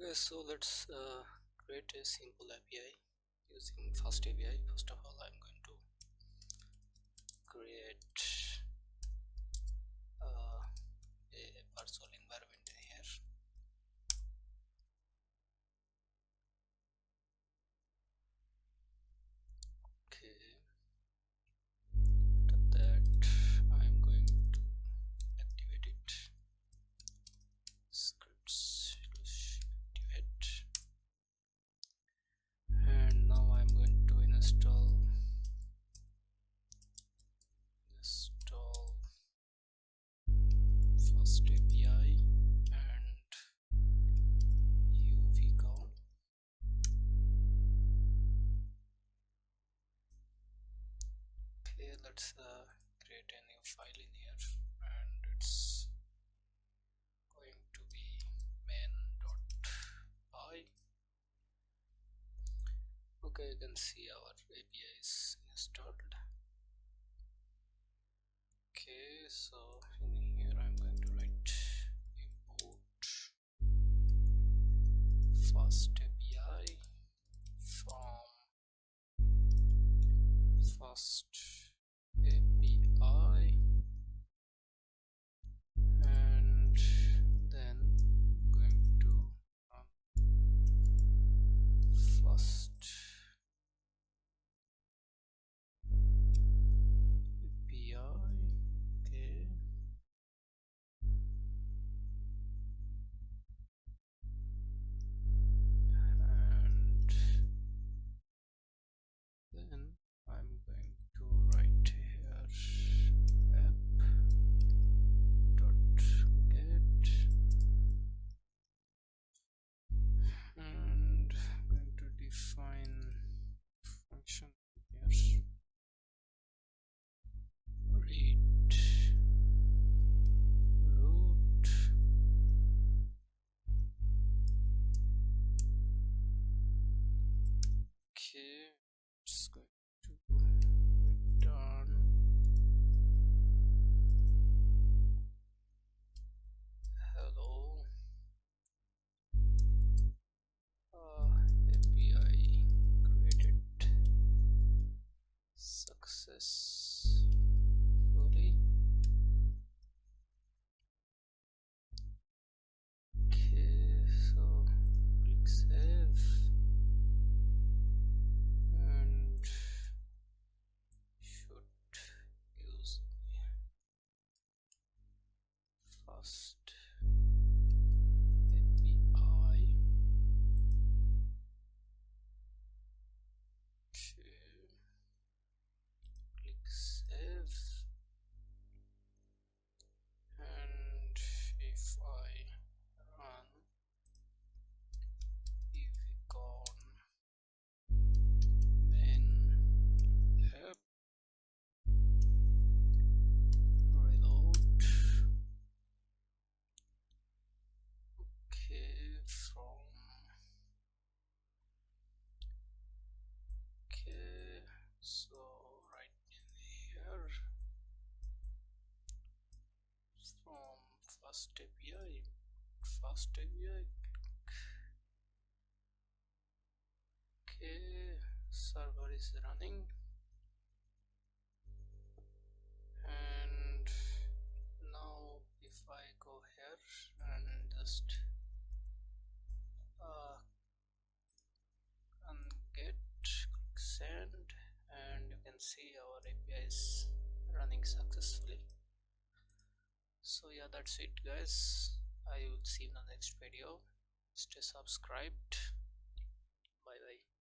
Okay, so let's create a simple API using FastAPI. First of all, I'm going to create a virtual environment in here. Okay, after that I'm going to activate it. Scripts activate, and now I'm going to install FastAPI and UVCon. Okay, let's create a new file in here, and it's going to be main.py. Okay, you can see our API is installed. Okay, so in here I'm going to write import FastAPI from FastAPI, and then I'm going to run FastAPI. Okay, and then I'm going to write here app.get, and I'm going to define function here, read root. Okay, just going to return hello API created successfully. Okay, so click save, and should use FastAPI. Okay, click save, and if I run UVCon main app, reload. Okay, so right in here from FastAPI. Okay, server is running, and now if I go here and just get click send, and you can see our API is running successfully. So yeah, that's it guys. I will see you in the next video. Stay subscribed. Bye bye.